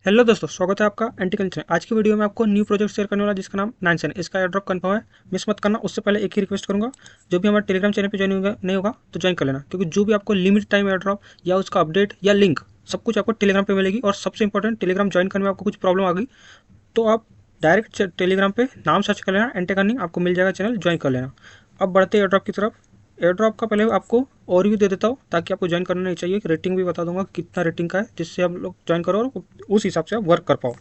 Hello दोस्तों, स्वागत है आपका एंटिकल्चर। आज की वीडियो में आपको न्यू प्रोजेक्ट शेयर करने वाला जिसका नाम नाइनसन। इसका एयर ड्रॉप कंफर्म है, मिस मत करना। उससे पहले एक ही रिक्वेस्ट करूंगा, जो भी हमारे टेलीग्राम चैनल पे ज्वाइन नहीं होगा तो ज्वाइन कर लेना, क्योंकि जो भी आपको लिमिट टाइम एयर ड्रॉप या उसका अपडेट या लिंक सब कुछ आपको टेलीग्राम पे मिलेगी। और सबसे इंपॉर्टेंट, टेलीग्राम ज्वाइन करने में आपको कुछ प्रॉब्लम आ गई तो आप डायरेक्ट टेलीग्राम पे नाम सर्च कर लेना, एंटे करनी, आपको मिल जाएगा चैनल, ज्वाइन कर लेना। अब बढ़ते एयर ड्रॉप की तरफ। एयर ड्रॉप का पहले आपको ओवरव्यू दे देता हूँ ताकि आपको ज्वाइन करना नहीं चाहिए। रेटिंग भी बता दूंगा कितना रेटिंग का है, जिससे आप लोग ज्वाइन करो और उस हिसाब से आप वर्क कर पाओ।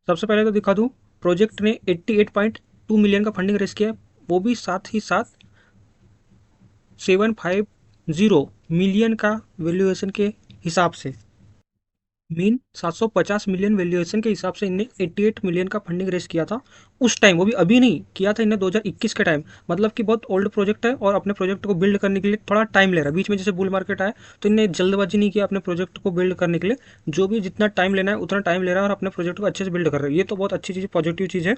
सबसे पहले तो दिखा दूं, प्रोजेक्ट ने 88.2 मिलियन का फंडिंग रेस किया है, वो भी साथ ही साथ 750 मिलियन का वैल्यूएशन के हिसाब से। मीन 750 मिलियन वैल्यूएशन के हिसाब से इनने 88 मिलियन का फंडिंग रेस किया था उस टाइम। वो भी अभी नहीं किया था इनने, 2021 के टाइम। मतलब कि बहुत ओल्ड प्रोजेक्ट है और अपने प्रोजेक्ट को बिल्ड करने के लिए थोड़ा टाइम ले रहा है। बीच में जैसे बुल मार्केट आया तो इनने जल्दबाजी नहीं किया अपने प्रोजेक्ट को बिल्ड करने के लिए। जो भी जितना टाइम लेना है उतना टाइम ले रहा है और अपने प्रोजेक्ट को अच्छे से बिल्ड कर रहा है। ये तो बहुत अच्छी चीज़, पॉजिटिव चीज़ है।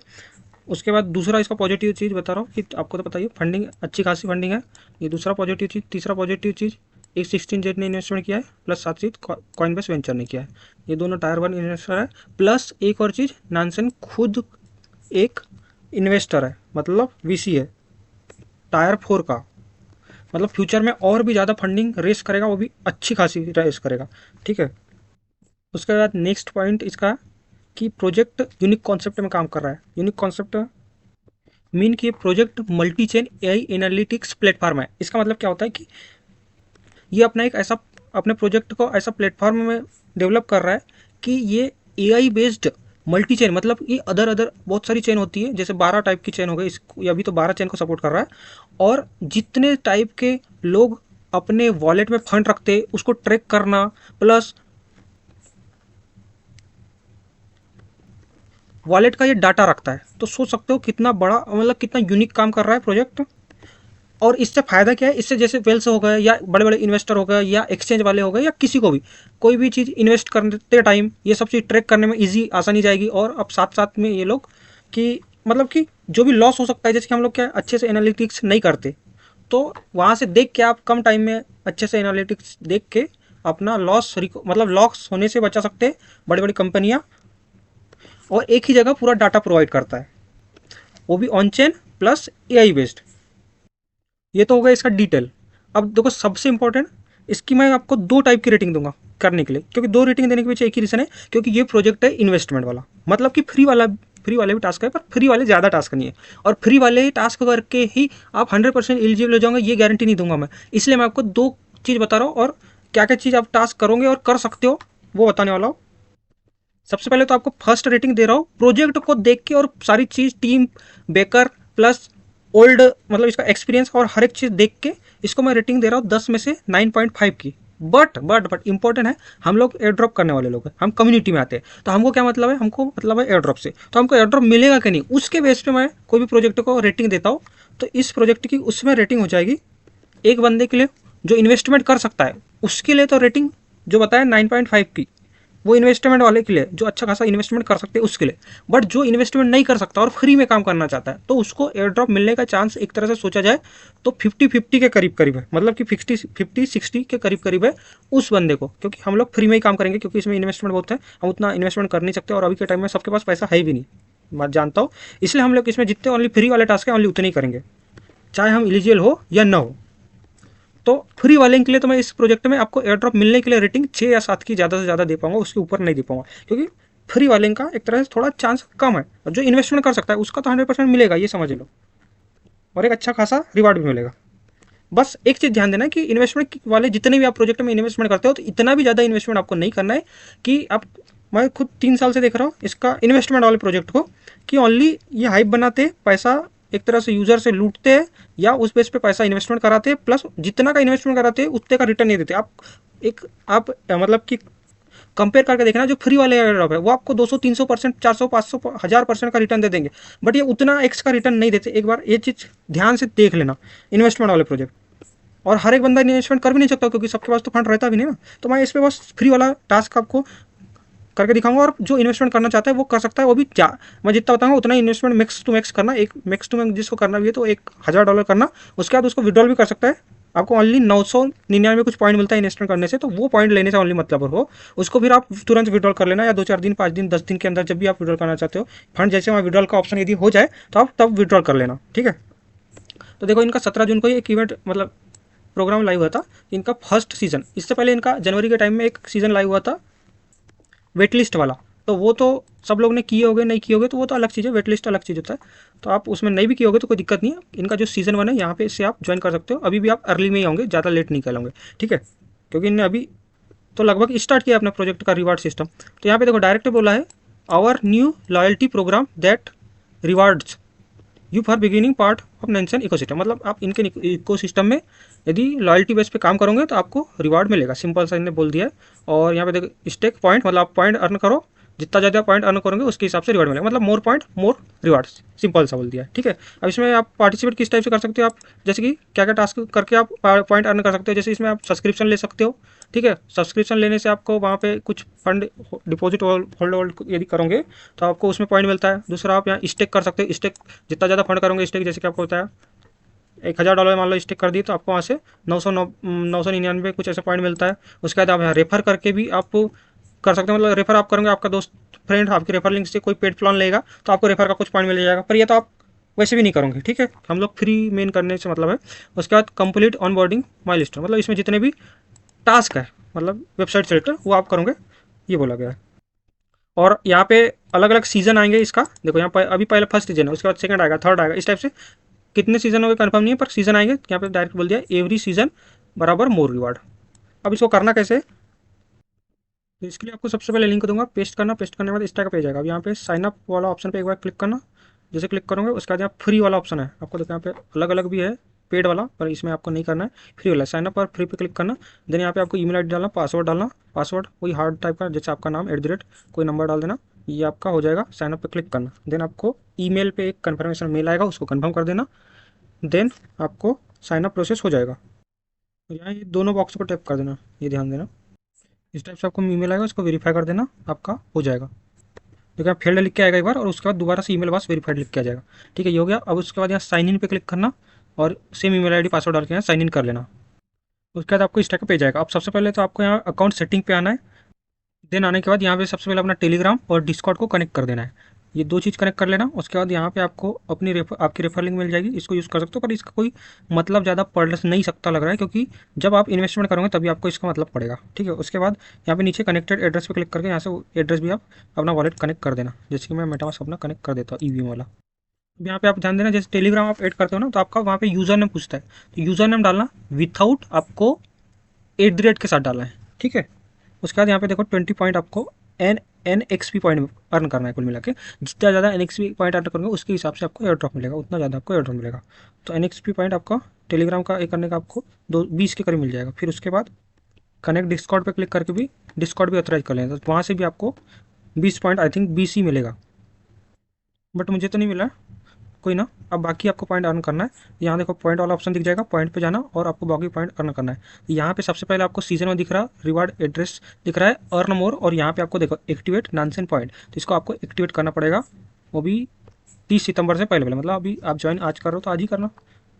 उसके बाद दूसरा इसका पॉजिटिव चीज़ बता रहा हूँ कि आपको तो पता ही है, फंडिंग अच्छी खासी फंडिंग है। ये दूसरा पॉजिटिव चीज़। तीसरा पॉजिटिव चीज़, एक 16 जेट ने इन्वेस्टमेंट किया है, प्लस साथ ही कॉइनबेस वेंचर ने किया है। ये दोनों टायर वन इन्वेस्टर है। प्लस एक और चीज़, नानसन खुद एक इन्वेस्टर है, मतलब वीसी है टायर फोर का। मतलब फ्यूचर में और भी ज़्यादा फंडिंग रेस करेगा, वो भी अच्छी खासी रेस करेगा। ठीक है। उसके बाद नेक्स्ट पॉइंट इसका कि प्रोजेक्ट यूनिक कॉन्सेप्ट में काम कर रहा है। यूनिक कॉन्सेप्ट मीन कि ये project multi chain AI analytics platform है। इसका मतलब क्या होता है कि ये अपना एक ऐसा, अपने प्रोजेक्ट को ऐसा प्लेटफॉर्म में डेवलप कर रहा है कि ये एआई बेस्ड मल्टी चेन, मतलब ये अदर अदर बहुत सारी चेन होती है, जैसे 12 टाइप की चेन हो गई, इसको अभी तो 12 चेन को सपोर्ट कर रहा है। और जितने टाइप के लोग अपने वॉलेट में फंड रखते हैं उसको ट्रैक करना, प्लस वॉलेट का ये डाटा रखता है। तो सोच सकते हो कितना बड़ा, मतलब कितना यूनिक काम कर रहा है प्रोजेक्ट। और इससे फ़ायदा क्या है, इससे जैसे वेल्स हो गए या बड़े बड़े इन्वेस्टर हो गए या एक्सचेंज वाले हो गए या किसी को भी कोई भी चीज़ इन्वेस्ट करते टाइम ये सब चीज़ ट्रैक करने में ईजी आसानी जाएगी। और अब साथ साथ में ये लोग कि मतलब कि जो भी लॉस हो सकता है, जैसे कि हम लोग क्या अच्छे से एनालिटिक्स नहीं करते, तो वहाँ से देख के आप कम टाइम में अच्छे से एनालिटिक्स देख के अपना लॉस, मतलब लॉस होने से बचा सकते हैं बड़ी बड़ी कंपनियाँ। और एक ही जगह पूरा डाटा प्रोवाइड करता है, वो भी on chain plus AI based. ये तो होगा इसका डिटेल। अब देखो सबसे इंपॉर्टेंट, इसकी मैं आपको दो टाइप की रेटिंग दूंगा करने के लिए, क्योंकि दो रेटिंग देने के पीछे एक ही रीज़न है, क्योंकि ये प्रोजेक्ट है इन्वेस्टमेंट वाला। मतलब कि फ्री वाले भी टास्क है, पर फ्री वाले ज़्यादा टास्क नहीं है। और फ्री वाले टास्क करके ही आप 100% एलिजिबल हो जाओगे, ये गारंटी नहीं दूंगा मैं। इसलिए मैं आपको दो चीज़ बता रहा हूँ, और क्या क्या चीज़ आप टास्क करोगे और कर सकते हो वो बताने वाला हूँ। सबसे पहले तो आपको फर्स्ट रेटिंग दे रहा हूँ प्रोजेक्ट को देख के, और सारी चीज़ टीम बेकर प्लस ओल्ड, मतलब इसका एक्सपीरियंस और हर एक चीज़ देख के इसको मैं रेटिंग दे रहा हूँ 10 में से 9.5 की। बट इंपॉर्टेंट है, हम लोग एयर ड्रॉप करने वाले लोग हैं, हम कम्युनिटी में आते हैं, तो हमको क्या मतलब है, हमको मतलब है एयर ड्रॉप से। तो हमको एयर ड्रॉप मिलेगा कि नहीं, उसके बेस पे मैं कोई भी प्रोजेक्ट को रेटिंग देता हूँ। तो इस प्रोजेक्ट की उसमें रेटिंग हो जाएगी एक बंदे के लिए जो इन्वेस्टमेंट कर सकता है, उसके लिए तो रेटिंग जो बताया 9.5 की, वो इन्वेस्टमेंट वाले के लिए जो अच्छा खासा इन्वेस्टमेंट कर सकते हैं उसके लिए। बट जो इन्वेस्टमेंट नहीं कर सकता और फ्री में काम करना चाहता है, तो उसको एयर ड्रॉप मिलने का चांस एक तरह से सोचा जाए तो 50-50 के करीब करीब है। मतलब कि 50-60 के करीब करीब है उस बंदे को, क्योंकि हम लोग फ्री में ही काम करेंगे, क्योंकि इसमें इन्वेस्टमेंट बहुत है, हम उतना इन्वेस्टमेंट कर नहीं सकते, और अभी के टाइम में सबके पास पैसा है भी नहीं, मैं जानता हूँ। इसलिए हम लोग इसमें जितने ओनली फ्री वाले टास्क हैं ओनली उतने ही करेंगे, चाहे हम एलिजिबल हो या ना हो। तो फ्री वाले के लिए तो मैं इस प्रोजेक्ट में आपको एयर ड्रॉप मिलने के लिए रेटिंग 6 या 7 की ज़्यादा से ज़्यादा दे पाऊंगा, उसके ऊपर नहीं दे पाऊंगा, क्योंकि फ्री वाले का एक तरह से थोड़ा चांस कम है। और जो इन्वेस्टमेंट कर सकता है उसका तो 100% मिलेगा, ये समझ लो, और एक अच्छा खासा रिवार्ड भी मिलेगा। बस एक चीज़ ध्यान देना कि इन्वेस्टमेंट वाले जितने भी आप प्रोजेक्ट में इन्वेस्टमेंट करते हो, तो इतना भी ज़्यादा इन्वेस्टमेंट आपको नहीं करना है कि आप, मैं खुद 3 साल से देख रहा हूँ इसका इन्वेस्टमेंट वाले प्रोजेक्ट को, कि ओनली ये हाइप बनाते पैसा, एक तरह से यूजर से लूटते हैं या उस बेस पे पैसा इन्वेस्टमेंट कराते हैं, प्लस जितना का इन्वेस्टमेंट कराते हैं उतने का रिटर्न नहीं देते। आप मतलब कि कंपेयर करके देखना, जो फ्री वाले एयर ड्रॉप है वो आपको 200-300%, 400-500, 1000% का रिटर्न दे देंगे, बट ये उतना एक्स का रिटर्न नहीं देते। एक बार ये चीज़ ध्यान से देख लेना इन्वेस्टमेंट वाले प्रोजेक्ट। और हर एक बंदा इन्वेस्टमेंट कर भी नहीं सकता, क्योंकि सबके पास तो फंड रहता भी नहीं ना। तो मैं इस पर बस फ्री वाला टास्क आपको करके दिखाऊंगा, और जो इन्वेस्टमेंट करना चाहता है वो कर सकता है। वो भी मैं जितना बताऊंगा उतना इन्वेस्टमेंट मैक्स टू मैक्स करना, एक मैक्स टू मैक्स जिसको करना भी है तो $1000 करना। उसके बाद उसको विड्रॉल भी कर सकता है आपको ओनली 999 कुछ पॉइंट मिलता है इन्वेस्टमेंट करने से, तो वो पॉइंट लेने से ओनली मतलब हो उसको फिर आप तुरंत विड्रॉल कर लेना, या 2-4 दिन 5 दिन 10 दिन के अंदर जब भी आप विड्रॉल करना चाहते हो फंड, जैसे वहाँ विड्रॉल का ऑप्शन यदि हो जाए तो आप तब विड्रॉल कर लेना, ठीक है। तो देखो इनका 17 जून को एक इवेंट मतलब प्रोग्राम लाइव हुआ था, इनका फर्स्ट सीजन। इससे पहले इनका जनवरी के टाइम में एक सीजन लाइव हुआ था वेट लिस्ट वाला, तो वो तो सब लोग ने किए होगे, नहीं किए होगे तो वो तो अलग चीज़ है, वेट लिस्ट अलग चीज़ होता है। तो आप उसमें नहीं भी किए होगे तो कोई दिक्कत नहीं है, इनका जो सीज़न 1 है यहाँ पे इससे आप ज्वाइन कर सकते हो। अभी भी आप अर्ली में ही होंगे, ज़्यादा लेट नहीं कहलाओगे, ठीक है, क्योंकि इनने अभी तो लगभग स्टार्ट किया अपने प्रोजेक्ट का रिवार्ड सिस्टम। तो यहाँ पे देखो डायरेक्ट बोला है our new loyalty programme that rewards you for beginning part of Nansen ecosystem, मतलब आप इनके इकोसिस्टम में यदि लॉयल्टी बेस पे काम करोगे तो आपको रिवार्ड मिलेगा, सिंपल सा इन्हें बोल दिया है। और यहाँ पे देखो स्टेक पॉइंट, मतलब आप पॉइंट अर्न करो, जितना ज़्यादा पॉइंट अर्न करोगे उसके हिसाब से रिवार्ड मिलेगा, मतलब more point more rewards, simple सा बोल दिया है, ठीक है। अब इसमें आप पार्टिसिपेट किस टाइप से कर सकते हो आप, जैसे कि क्या क्या टास्क करके आप पॉइंट अर्न कर सकते हो। जैसे इसमें आप सब्सक्रिप्शन ले सकते हो, ठीक है, सब्सक्रिप्शन लेने से आपको वहाँ पे कुछ फंड डिपॉजिट होल्ड यदि करोगे तो आपको उसमें पॉइंट मिलता है। दूसरा आप यहाँ स्टेक कर सकते हो, स्टेक जितना ज़्यादा फंड करोगे स्टेक, जैसे कि आपको होता है $1000 मान लो स्टेक कर दी तो आपको वहाँ से 999 कुछ ऐसा पॉइंट मिलता है। उसके बाद आप यहाँ रेफर करके भी आप कर सकते हो, मतलब रेफर आप करोगे, आपका दोस्त फ्रेंड आपके रेफर लिंक से कोई पेड प्लान लेगा तो आपको रेफर का कुछ पॉइंट मिल जाएगा, पर ये तो आप वैसे भी नहीं करोगे, ठीक है, हम लोग फ्री मेन करने से मतलब है। उसके बाद कंप्लीट ऑन बोर्डिंग माइलस्टोन, मतलब इसमें जितने भी टास्क है मतलब वेबसाइट से रिलेटेड वो आप करोगे, ये बोला गया है। और यहाँ पे अलग अलग सीजन आएंगे इसका, देखो यहाँ पर अभी पहले फर्स्ट सीजन है, उसके बाद सेकंड आएगा, थर्ड आएगा, इस टाइप से कितने सीजन हो गए कंफर्म नहीं है, पर सीजन आएंगे। यहाँ पे डायरेक्ट बोल दिया एवरी सीजन बराबर मोर रिवार्ड। अब इसको करना कैसे है, तो इसके लिए आपको सबसे पहले लिंक दूंगा, पेस्ट करना, पेस्ट करने के बाद इस तरह का पेज आएगा। अब यहाँ पे साइन अप वाला ऑप्शन पे एक बार क्लिक करना, जैसे क्लिक करोगे उसके बाद यहाँ फ्री वाला ऑप्शन है, आपको देखो यहाँ पे अलग अलग भी है पेड वाला, पर इसमें आपको नहीं करना है, फ्री वाला साइन अप और फ्री पे क्लिक करना। देन यहाँ पे आपको ईमेल आईडी डालना, पासवर्ड डालना, पासवर्ड कोई हार्ड टाइप का, जैसे आपका नाम @ कोई नंबर डाल देना, ये आपका हो जाएगा। साइन अप पे क्लिक करना, देन आपको ईमेल पे एक कन्फर्मेशन मेल आएगा, उसको कन्फर्म कर देना, देन आपको साइन अप प्रोसेस हो जाएगा। और यहाँ ये दोनों बॉक्स को टैप कर देना, ये ध्यान देना, इस टाइप से आपको ईमेल आएगा, उसको वेरीफाई कर देना, आपका हो जाएगा। देखिए आप फील्ड लिख के आएगा एक बार, और उसके बाद दोबारा से ईमेल पास वेरीफाइड लिख के आ जाएगा, ठीक है, ये हो गया। अब उसके बाद यहाँ साइन इन पे क्लिक करना और सेम ईमेल आईडी पासवर्ड डाल के यहाँ साइन इन कर लेना। उसके बाद आपको इस टाइप का पेज आएगा। अब सबसे पहले तो आपको यहाँ अकाउंट सेटिंग पे आना है, देन आने के बाद यहाँ पे सबसे पहले अपना टेलीग्राम और डिस्कॉर्ड को कनेक्ट कर देना है, ये दो चीज़ कनेक्ट कर लेना। उसके बाद यहाँ पे आपको अपनी आपकी रेफर लिंक मिल जाएगी, इसको यूज़ कर सकते हो, पर इसका कोई मतलब ज़्यादा पढ़ नहीं सकता लग रहा है, क्योंकि जब आप इन्वेस्टमेंट करोगे तभी आपको इसका मतलब पड़ेगा, ठीक है। उसके बाद यहाँ पे नीचे कनेक्टेड एड्रेस पे क्लिक करके यहाँ से एड्रेस भी आप अपना वॉलेट कनेक्ट कर देना, जैसे कि मैं मेटामास्क अपना कनेक्ट कर देता हूँ ईवीएम वाला। अब यहाँ पे आप ध्यान देना, जैसे टेलीग्राम आप ऐड करते हो ना तो आपका वहाँ पे यूज़र नेम पूछता है, तो यूज़र नेम डालना विथआउट आपको @ के साथ डालना है, ठीक है। उसके बाद यहाँ पे देखो 20 पॉइंट आपको NXP पॉइंट अर्न करना है कुल मिला के, जितना ज़्यादा NXP पॉइंट अर्न करोगे उसके हिसाब से आपको एयर ड्रॉप मिलेगा, उतना ज़्यादा आपको एयर ड्रॉप मिलेगा। तो NXP पॉइंट आपका टेलीग्राम का एक करने का आपको 20 के करीब मिल जाएगा। फिर उसके बाद कनेक्ट डिस्कॉर्ड पे क्लिक करके भी डिस्कॉर्ड भी ऑथराइज कर लेंगे, तो वहाँ से भी आपको 20 पॉइंट आई थिंक 20 ही मिलेगा, बट मुझे तो नहीं मिला, कोई ना। अब बाकी आपको पॉइंट अर्न करना है, यहाँ देखो पॉइंट वाला ऑप्शन दिख जाएगा, पॉइंट पे जाना और आपको बाकी पॉइंट अर्न करना है। यहाँ पे सबसे पहले आपको सीजन में दिख रहा रिवार्ड एड्रेस दिख रहा है अर्न मोर, और यहाँ पे आपको देखो एक्टिवेट नानसेन पॉइंट, तो इसको आपको एक्टिवेट करना पड़ेगा, वो भी 30 सितंबर से पहले पहले, मतलब अभी आप ज्वाइन आज कर रहे हो तो आज ही करना,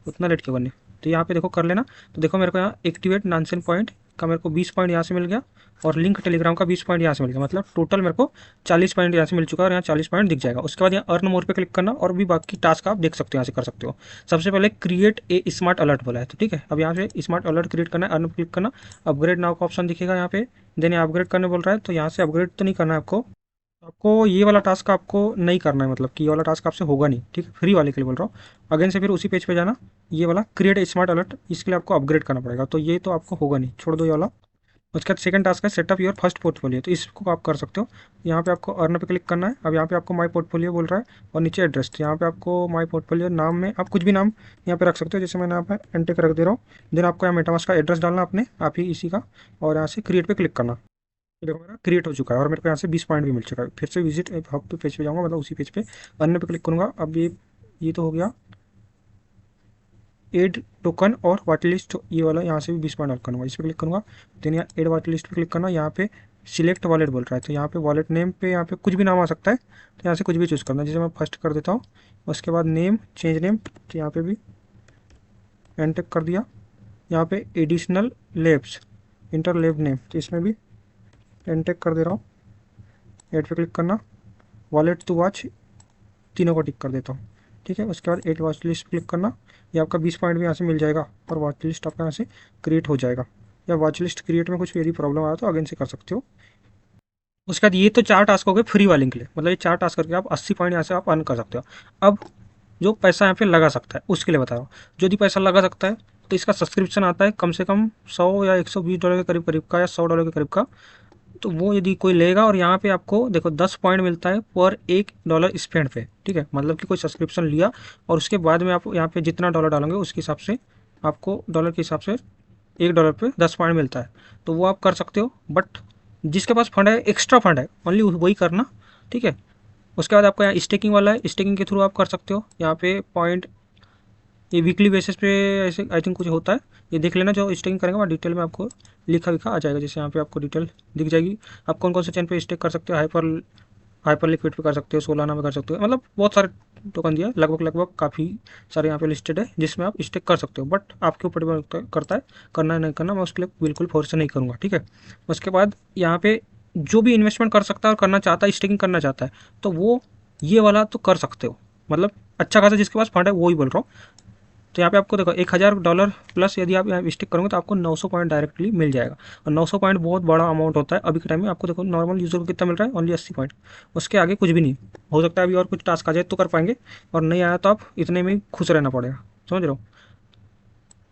उतना लेट क्यों करनी। तो यहाँ पे देखो कर लेना। तो देखो मेरे को यहाँ एक्टिवेट नानसेन पॉइंट का मेरे को 20 पॉइंट यहाँ से मिल गया, और लिंक टेलीग्राम का 20 पॉइंट यहाँ से मिल गया, मतलब टोटल मेरे को 40 पॉइंट यहाँ से मिल चुका है, और यहाँ 40 पॉइंट दिख जाएगा। उसके बाद यहाँ अर्न मोर पे क्लिक करना, और भी बाकी टास्क आप देख सकते हो यहाँ से कर सकते हो। सबसे पहले क्रिएट ए स्मार्ट अलर्ट बोला है, तो ठीक है, अब यहाँ से स्मार्ट अलर्ट क्रिएट करना है, अर्न क्लिक करना, अपग्रेड नाउ का ऑप्शन दिखेगा यहाँ पे, देन अपग्रेड करने बोल रहा है, तो यहाँ से अपग्रेड तो नहीं करना है आपको, आपको ये वाला टास्क आपको नहीं करना है, मतलब कि ये वाला टास्क आपसे होगा नहीं, ठीक है, फ्री वाले के लिए बोल रहा हूँ। अगेन से फिर उसी पेज पे जाना, ये वाला क्रिएट स्मार्ट अलर्ट, इसके लिए आपको अपग्रेड करना पड़ेगा, तो ये तो आपको होगा नहीं, छोड़ दो ये वाला। उसके बाद सेकंड टास्क है सेटअप योर फर्स्ट पोर्टफोलियो, तो इसको आप कर सकते हो। यहाँ पे आपको अर्न पे क्लिक करना है, अब यहाँ पे आपको माई पोर्टफोलियो बोल रहा है, और नीचे एड्रेस, तो यहाँ पे आपको माई पोर्टफोलियो नाम में आप कुछ भी नाम यहाँ पे रख सकते हो, जैसे मैंने यहाँ पे एंटेक रख दे रहा हूँ। देन आपको यहाँ मेटामास्क का एड्रेस डालना अपने आप ही इसी का, और यहाँ से क्रिएट पे क्लिक करना। ये देखो मेरा क्रिएट हो चुका है, और मेरे को यहाँ से 20 पॉइंट भी मिल चुका है। फिर से विजिट हब पे पेज पे जाऊँगा, मतलब उसी पेज पे अन्य पे क्लिक करूँगा। अब ये तो हो गया एड टोकन और वाट लिस्ट, ये वाला यहाँ से भी 20 पॉइंट करूँगा, इस पर क्लिक करूँगा। देन यहाँ एड वाट लिस्ट पे क्लिक करना, यहाँ पे सिलेक्ट वॉलेट बोल रहा है, तो यहाँ पे वॉलेट नेम पे यहाँ पे कुछ भी नाम आ सकता है, तो यहाँ से कुछ भी चूज़ करना, जैसे मैं फर्स्ट कर देता हूँ। उसके बाद नेम चेंज नेम, तो यहाँ पे भी एंटेक कर दिया। यहाँ पे एडिशनल लेब्स, इंटर लेब नेम, तो इसमें भी एंटेक कर दे रहा हूँ, एड पे क्लिक करना, वॉलेट टू वॉच, तीनों को टिक कर देता हूँ। ठीक है, उसके बाद एड वॉच लिस्ट क्लिक करना, ये आपका 20 पॉइंट भी यहाँ से मिल जाएगा और वॉच लिस्ट आपका यहाँ से क्रिएट हो जाएगा। या वॉच लिस्ट क्रिएट में कुछ यदि प्रॉब्लम आया तो अगेन से कर सकते हो। उसके बाद ये तो 4 टास्क हो गए फ्री वाले के लिए, मतलब ये 4 टास्क करके आप 80 पॉइंट यहाँ से आप अर्न कर सकते हो। अब जो पैसा यहाँ पे लगा सकता है उसके लिए बता रहा हूँ। जो भी पैसा लगा सकता है तो इसका सब्सक्रिप्शन आता है कम से कम 100 या $120 के करीब करीब का, या $100 के करीब का। तो वो यदि कोई लेगा, और यहाँ पे आपको देखो 10 पॉइंट मिलता है पर $1 स्पेंड पे। ठीक है, मतलब कि कोई सब्सक्रिप्शन लिया और उसके बाद में आप यहाँ पे जितना डॉलर डालोगे उसके हिसाब से आपको डॉलर के हिसाब से $1 पे 10 पॉइंट मिलता है। तो वो आप कर सकते हो, बट जिसके पास फंड है, एक्स्ट्रा फंड है, ओनली वही करना। ठीक है, उसके बाद आपका यहाँ स्टेकिंग वाला है, स्टेकिंग के थ्रू आप कर सकते हो। यहाँ पे पॉइंट ये वीकली बेसिस पे ऐसे आई थिंक कुछ होता है, ये देख लेना। जो स्टेकिंग करेंगे वहाँ डिटेल में आपको लिखा विखा आ जाएगा, जैसे यहाँ पे आपको डिटेल दिख जाएगी। आप कौन कौन से चैन पे स्टेक कर सकते हो, हाइपर लिक्विड पे कर सकते हो, सोलाना में कर सकते हो, मतलब बहुत सारे टोकन दिया, लगभग लगभग काफ़ी सारे यहाँ पे लिस्टेड है जिसमें आप स्टेक कर सकते हो। बट आपके ऊपर डिपेंड करता है करना है नहीं करना, मैं उसके लिए बिल्कुल फोर्स नहीं करूँगा। ठीक है, उसके बाद यहाँ पे जो भी इन्वेस्टमेंट कर सकता है और करना चाहता है, स्टेकिंग करना चाहता है, तो वो ये वाला तो कर सकते हो। मतलब अच्छा खासा जिसके पास फंड है वो ही बोल रहा हूँ। तो यहाँ पे आपको देखो $1000 प्लस यदि आप यहाँ स्टिक करोगे तो आपको 900 पॉइंट डायरेक्टली मिल जाएगा। और 900 पॉइंट बहुत बड़ा अमाउंट होता है अभी के टाइम में। आपको देखो नॉर्मल यूजर को कितना मिल रहा है, ओनली 80 पॉइंट, उसके आगे कुछ भी नहीं। हो सकता है अभी और कुछ टास्क आ जाए तो कर पाएंगे, और नहीं आया तो आप इतने में ही खुश रहना पड़ेगा, समझ रहे हो।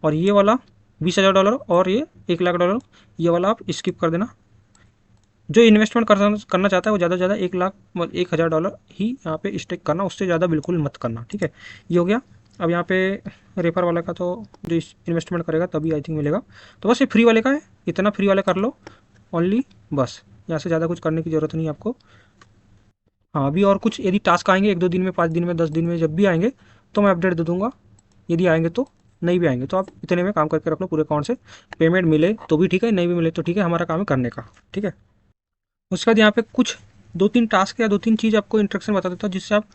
और ये वाला $20,000 और ये $1,00,000, ये वाला आप स्किप कर देना। जो इन्वेस्टमेंट करना चाहता है वो ज़्यादा से ज़्यादा 1,00,000 $1,000 ही यहाँ पे स्टेक करना, उससे ज़्यादा बिल्कुल मत करना। ठीक है, ये हो गया। अब यहाँ पे रेफर वाला का तो जो इन्वेस्टमेंट करेगा तभी आई थिंक मिलेगा। तो बस ये फ्री वाले का है, इतना फ्री वाले कर लो ओनली, बस यहाँ से ज़्यादा कुछ करने की ज़रूरत नहीं है आपको। हाँ, अभी और कुछ यदि टास्क आएंगे 1-2 दिन में, 5 दिन में, 10 दिन में, जब भी आएंगे तो मैं अपडेट दे दूंगा। यदि आएंगे तो, नहीं भी आएंगे तो आप इतने में काम करके रख लो पूरे अकाउंट से। पेमेंट मिले तो भी ठीक है, नहीं भी मिले तो ठीक है, हमारा काम है करने का। ठीक है, उसके बाद यहाँ पे कुछ 2-3 टास्क या 2-3 चीज़ आपको इंस्ट्रक्शन बता देता हूँ जिससे आप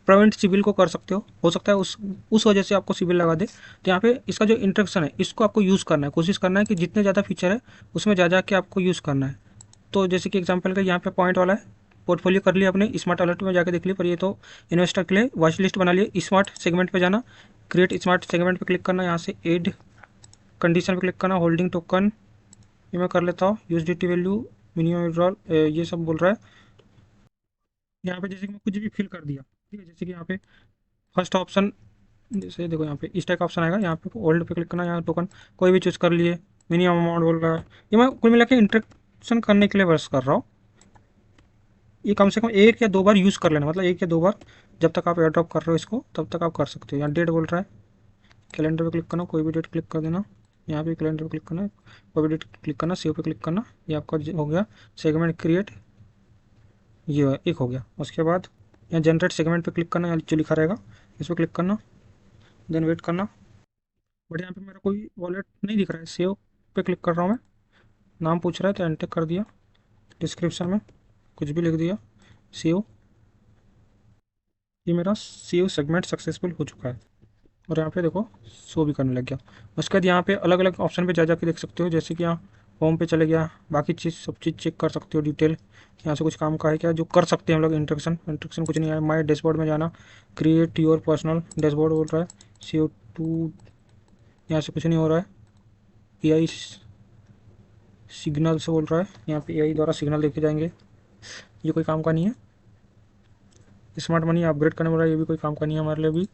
प्रिवेंट सिविल को कर सकते हो सकता है उस वजह से आपको सिविल लगा दे। तो यहाँ पे इसका जो इंस्ट्रक्शन है इसको आपको यूज़ करना है, कोशिश करना है कि जितने ज़्यादा फीचर है उसमें जा के आपको यूज़ करना है। तो जैसे कि एग्जाम्पल का यहाँ पे पॉइंट वाला है, पोर्टफोलियो कर लिया अपने, स्मार्ट अलर्ट में जाके देख लिया, पर ये तो इन्वेस्टर के लिए वॉच लिस्ट बना लिया। स्मार्ट सेगमेंट पे जाना, क्रिएट स्मार्ट सेगमेंट पे क्लिक करना, यहाँ से एड कंडीशन पे क्लिक करना, होल्डिंग टोकन ये मैं कर लेता हूँ, यूएसडीटी वैल्यू, मिनिमम विड्रॉल, ये सब बोल रहा है। यहाँ पे जैसे कि मैं कुछ भी फिल कर दिया, ठीक है, जैसे कि यहाँ पे फर्स्ट ऑप्शन, जैसे देखो यहाँ पे स्टैक ऑप्शन आएगा, यहाँ पे ओल्ड पे क्लिक करना, यहाँ टोकन कोई भी चूज़ कर लिए, मिनिमम अमाउंट बोल रहा है। ये मैं कुल मिला के इंट्रैक्शन करने के लिए बस कर रहा हूँ। ये कम से कम 1 या 2 बार यूज़ कर लेना, मतलब 1 या 2 बार जब तक आप एयर ड्रॉप कर रहे हो इसको तब तक आप कर सकते हो। यहाँ डेट बोल रहा है, कैलेंडर पे क्लिक करना, कोई भी डेट क्लिक कर देना, यहाँ पे कैलेंडर पे क्लिक करना, कोई भी डेट क्लिक करना, सेव पे क्लिक करना, ये आपका हो गया सेगमेंट क्रिएट, ये एक हो गया। उसके बाद यहाँ जनरेट सेगमेंट पे क्लिक करना, यहाँ जो लिखा रहेगा इस पर क्लिक करना, देन वेट करना। बट यहाँ पे मेरा कोई वॉलेट नहीं दिख रहा है, सेव पे क्लिक कर रहा हूँ मैं, नाम पूछ रहा है तो एंटर कर दिया, डिस्क्रिप्शन में कुछ भी लिख दिया, सेव, ये मेरा सेव सेगमेंट सक्सेसफुल हो चुका है। और यहाँ पे देखो शो भी करने लग गया। उसके बाद यहाँ पे अलग अलग ऑप्शन पे जा के देख सकते हो, जैसे कि यहाँ होम पे चले गया, बाकी चीज़ सब चीज़ चेक कर सकते हो डिटेल, यहाँ से कुछ काम का है क्या जो कर सकते हैं हम लोग। इंस्ट्रक्शन कुछ नहीं है। माई डैशबोर्ड में जाना, क्रिएट योर पर्सनल डैशबोर्ड बोल रहा है, CO2, यहाँ से कुछ नहीं हो रहा है। AI सिग्नल से बोल रहा है, यहाँ पे AI द्वारा सिग्नल देखे जाएंगे, ये कोई काम का नहीं है। स्मार्ट मनी अपग्रेड करने वाला, ये भी कोई काम का नहीं है हमारे लिए भी।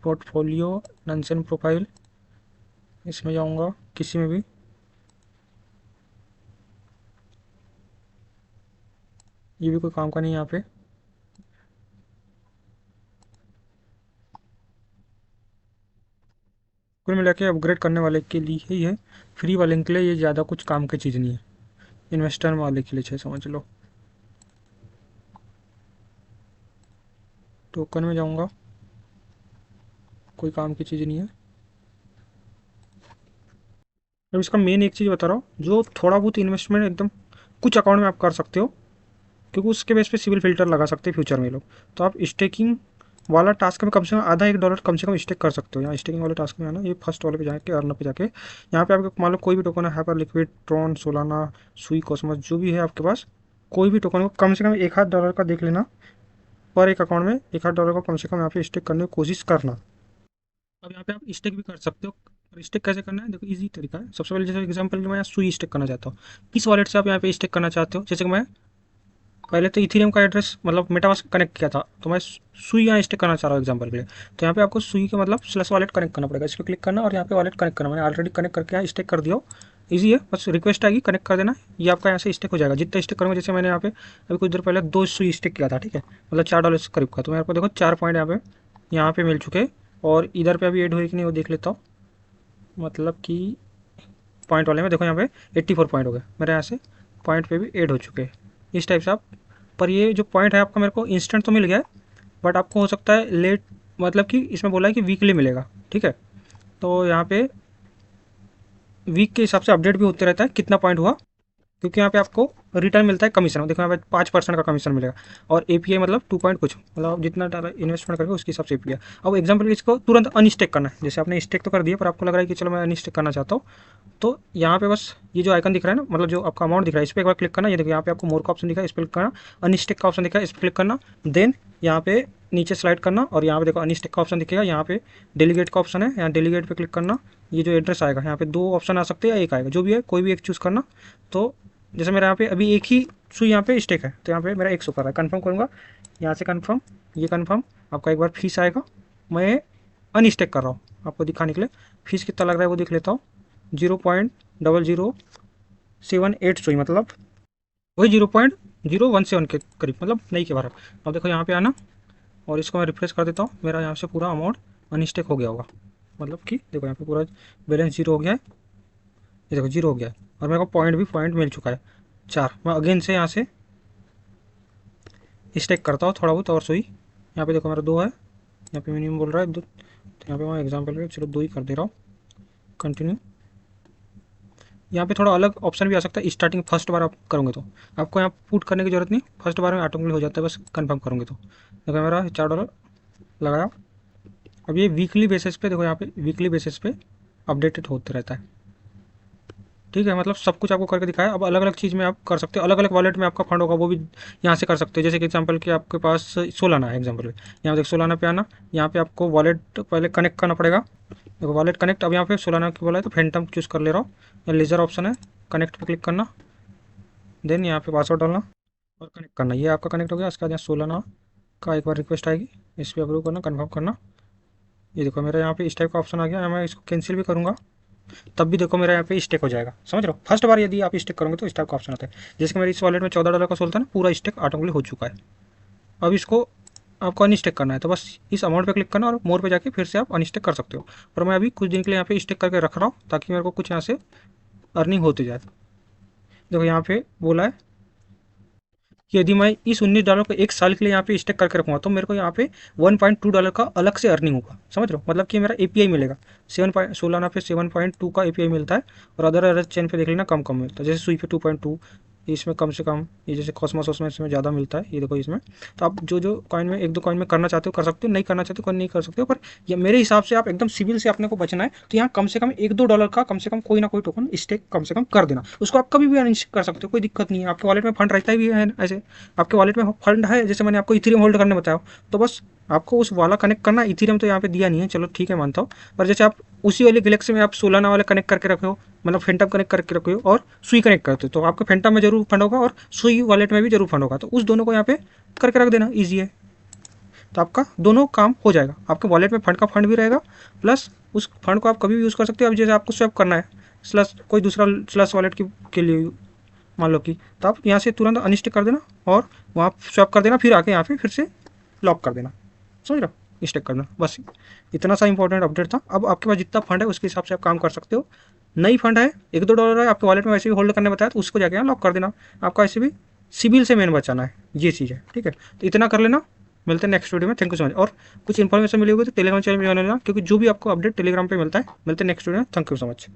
पोर्टफोलियो नंसन प्रोफाइल, इसमें जाऊंगा किसी में भी, ये भी कोई काम का नहीं है यहाँ पे। कुल मिला के अपग्रेड करने वाले के लिए ही है, फ्री वाले के लिए ये ज़्यादा कुछ काम की चीज़ नहीं है, इन्वेस्टर वाले के लिए है, समझ लो। टोकन में जाऊंगा, कोई काम की चीज़ नहीं है। अब इसका मेन एक चीज़ बता रहा हूँ, जो थोड़ा बहुत इन्वेस्टमेंट एकदम कुछ अकाउंट में आप कर सकते हो, क्योंकि उसके बेस पे सिविल फिल्टर लगा सकते हैं फ्यूचर में लोग। तो आप स्टेकिंग वाला टास्क में कम से कम आधा $1 कम से कम स्टेक कर सकते हो। यहाँ स्टेकिंग वाले टास्क में आना, ये फर्स्ट वाले पे जाके अर्न पे जाके यहाँ पे आपको मान लो कोई भी टोकन है, हाइपर लिक्विड, ट्रॉन, सोलाना, सुई, कॉस्मोस, जो भी है आपके पास कोई भी टोकन को कम से कम $1 का देख लेना, पर एक अकाउंट में $1 का कम से कम यहाँ पे स्टेक करने की कोशिश करना। अब यहाँ पे आप स्टेक भी कर सकते हो। और स्टेक कैसे करना है, देखो इजी तरीका है। सबसे पहले जैसे एग्जांपल मैं यहाँ सुई स्टेक करना चाहता हूँ, किस वॉलेट से आप यहाँ पे स्टेक करना चाहते हो। जैसे कि मैं पहले तो इथेरियम का एड्रेस मतलब मेटामास्क कनेक्ट किया था, तो मैं सुई यहाँ स्टेक करना चाह रहा हूँ एग्जांपल के लिए। तो यहाँ पे आपको सुई का मतलब स्लैश वॉलेट कनेक्ट करना पड़ेगा, इस पर क्लिक करना और यहाँ पे वॉलेट कनेक्ट करना। मैंने ऑलरेडी कनेक्ट करके यहाँ स्टेक कर दिया हो, ईजी है, बस रिक्वेस्ट आएगी कनेक्ट कर देना, ये आपका यहाँ से स्टेक हो जाएगा। जितना स्टेक करूँगा, जैसे मैंने यहाँ पे अभी कुछ देर पहले 2 सुई स्टेक किया था, ठीक है, मतलब $4 के करीब का। तो मेरे को देखो 4 पॉइंट यहाँ पे मिल चुके हैं। और इधर पे अभी ऐड हुई कि नहीं वो देख लेता हूँ, मतलब कि पॉइंट वाले में देखो यहाँ पे 84 पॉइंट हो गए मेरे, यहाँ से पॉइंट पे भी ऐड हो चुके हैं। इस टाइप से आप, पर ये जो पॉइंट है आपका मेरे को इंस्टेंट तो मिल गया है, बट आपको हो सकता है लेट, मतलब कि इसमें बोला है कि वीकली मिलेगा, ठीक है। तो यहाँ पे वीक के हिसाब से अपडेट भी होते रहता है कितना पॉइंट हुआ, क्योंकि यहाँ पे आपको रिटर्न मिलता है कमीशन। देखो यहाँ पे 5% का कमीशन मिलेगा, और एपीआई मतलब 2 पॉइंट कुछ, मतलब आप जितना डॉलर इन्वेस्टमेंट करेंगे उसके हिसाब से एपीआई। अब एग्जाम्पल इसको तुरंत अनस्टेक करना है, जैसे आपने स्टेक तो कर दिया पर आपको लग रहा है कि चलो मैं अनस्टेक करना चाहता हूँ, तो यहाँ पे बस ये जो आइकन दिख रहा है ना, मतलब जो आपका अमाउंट दिख रहा है, इस पर एक बार क्लिक करना। ये देखो यहाँ पे आपको मोर का ऑप्शन दिखा है, इस पर क्लिक करना। अनस्टेक का ऑप्शन दिखा है, इस पर क्लिक करना। देन यहाँ पे नीचे स्लाइड करना और यहाँ पे देखो अनस्टेक का ऑप्शन दिखेगा, यहाँ पे डेलीगेट का ऑप्शन है, यहाँ डेलीगेट पे क्लिक करना। ये जो एड्रेस आएगा यहाँ पे 2 ऑप्शन आ सकते हैं या एक आएगा, जो भी है कोई भी एक चूज़ करना। तो जैसे मेरा यहाँ पे अभी एक ही सुई यहाँ पे स्टेक है, तो यहाँ पे मेरा 100 कर रहा है, कन्फर्म करूँगा यहाँ से, कन्फर्म, ये कन्फर्म। आपका एक बार फीस आएगा, मैं अनस्टेक कर रहा हूँ आपको दिखाने के लिए। फीस कितना लग रहा है वो देख लेता हूँ, 0.0078 सुई, मतलब वही 0.017 के करीब, मतलब नहीं के बाहर। अब देखो यहाँ पे आना और इसको मैं रिफ्रेश कर देता हूँ, मेरा यहाँ से पूरा अमाउंट अनस्टेक हो गया होगा, मतलब कि देखो यहाँ पे पूरा बैलेंस 0 हो गया है, ये देखो 0 हो गया है। और मेरे को पॉइंट मिल चुका है 4। मैं अगेन से यहाँ से स्टेक करता हूँ थोड़ा बहुत और सुई। यहाँ पे देखो मेरा 2 है, यहाँ पे मिनिमम बोल रहा है 2, तो यहाँ पे मैं एग्जाम्पल पे चलो 2 ही कर दे रहा हूँ, कंटिन्यू। यहाँ पे थोड़ा अलग ऑप्शन भी आ सकता है, स्टार्टिंग फर्स्ट बार आप करोगे तो आपको यहाँ पुट करने की जरूरत नहीं, फर्स्ट बार में ऑटोमेटिक हो जाता है, बस कंफर्म करोगे तो। देखो मेरा $4 लगाया। अब ये वीकली बेसिस पे, देखो यहाँ पे वीकली बेसिस पे अपडेटेड होते रहता है, ठीक है। मतलब सब कुछ आपको करके दिखाया। अब अलग अलग चीज़ में आप कर सकते हो, अलग अलग वॉलेट में आपका फंड होगा वो भी यहाँ से कर सकते हो। जैसे कि एग्जांपल कि आपके पास सोलाना है एग्जांपल में, यहाँ पे सोलाना पे आना, यहाँ पे आपको वॉलेट पहले कनेक्ट करना पड़ेगा। देखो वॉलेट कनेक्ट, अब यहाँ पे सोलाना की बोला है तो फैंटम चूज़ कर ले रहा हूँ, या लेजर ऑप्शन है, कनेक्ट पे क्लिक करना। देन यहाँ पे पासवर्ड डालना और कनेक्ट करना, ये आपका कनेक्ट हो गया। उसके बाद यहाँ सोलाना का एक बार रिक्वेस्ट आएगी, इस पर अप्रूव करना, कन्फर्म करना। ये देखो मेरा यहाँ पे इस टाइप का ऑप्शन आ गया, मैं इसको कैंसिल भी करूँगा तब भी देखो मेरा यहाँ पे स्टेक हो जाएगा, समझ रहे हो। फर्स्ट बार यदि आप स्टेक करोगे तो इस टाइप का ऑप्शन आता है। जैसे कि मेरे इस वॉलेट में $14 का सोल था ना, पूरा स्टेक ऑटोमेटिक हो चुका है। अब इसको आपको अनस्टेक करना है, तो बस इस अमाउंट पे क्लिक करना और मोर पे जाके फिर से आप अनस्टेक कर सकते हो। और मैं अभी कुछ दिन के लिए यहाँ पे स्टेक करके रख रहा हूँ ताकि मेरे को कुछ यहाँ से अर्निंग होती जाए। देखो यहाँ पे बोला है कि यदि मैं इस $19 को 1 साल के लिए यहाँ पे स्टेक करके रखूँगा तो मेरे को यहाँ पे $1.2 का अलग से अर्निंग होगा, समझ रहे हो। मतलब कि मेरा एपीआई मिलेगा 16 पे 7.2 का एपीआई मिलता है, और अदर चेन पे देख लेना कम कम मिलता है। जैसे सुई पे 2.2, इसमें कम से कम, ये जैसे कॉस्मोस उसमें इसमें ज़्यादा मिलता है, ये देखो इसमें। तो आप जो जो कॉइन में 1-2 कॉइन में करना चाहते हो कर सकते हो, नहीं करना चाहते हो कॉइन नहीं कर सकते हो। पर ये मेरे हिसाब से आप एकदम सिविल से अपने को बचना है तो यहाँ कम से कम $1-2 का कम से कम कोई ना कोई टोकन स्टेक कम से कम कर देना। उसको आप कभी भी अनस्टेक कर सकते हो, कोई दिक्कत नहीं है। आपके वॉलेट में फंड रहता ही भी है, ऐसे आपके वॉलेट में फंड है, जैसे मैंने आपको इथेरियम होल्ड करने बताया, तो बस आपको उस वाला कनेक्ट करना। इथेरियम तो यहाँ पे दिया नहीं है, चलो ठीक है मानता हूँ, पर जैसे आप उसी वाले गैलेक्सी में आप सोलाना वाले कनेक्ट करके रखे हो, मतलब फेंटम कनेक्ट करके रखे हो और सुई कनेक्ट करते हो, तो आपके फेंटम में जरूर फंड होगा और सुई वॉलेट में भी जरूर फंड होगा, तो उस दोनों को यहाँ पे करके रख देना, ईजी है। तो आपका दोनों काम हो जाएगा, आपके वॉलेट में फंड का फंड भी रहेगा, प्लस उस फंड को आप कभी भी यूज़ कर सकते हो। अब जैसे आपको स्वैप करना है स्लस, कोई दूसरा स्लस वॉलेट के लिए मान लो कि, तो आप यहाँ से तुरंत अनस्टिक कर देना और वहाँ स्वैप कर देना, फिर आके यहाँ पे फिर से लॉक कर देना, समझ रहे हो, स्टेक करना। बस इतना सा इंपॉर्टेंट अपडेट था। अब आपके पास जितना फंड है उसके हिसाब से आप काम कर सकते हो। नई फंड है $1-2 है आपके वॉलेट में वैसे भी होल्ड करने बताया, तो उसको जाके यहाँ लॉक कर देना। आपका ऐसे भी सिबिल से मेन बचाना है, ये चीज़ है, ठीक है। तो इतना कर लेना, मिलते हैं नेक्स्ट वीडियो में। Thank you so much. और कुछ इन्फॉर्मेशन मिली होगी तो टेलीग्राम चैनल में जाना, क्योंकि जो भी आपको अपडेट टेलीग्राम पे मिलता है। मिलते हैं नेक्स्ट वीडियो में, थैंक यू सो मच।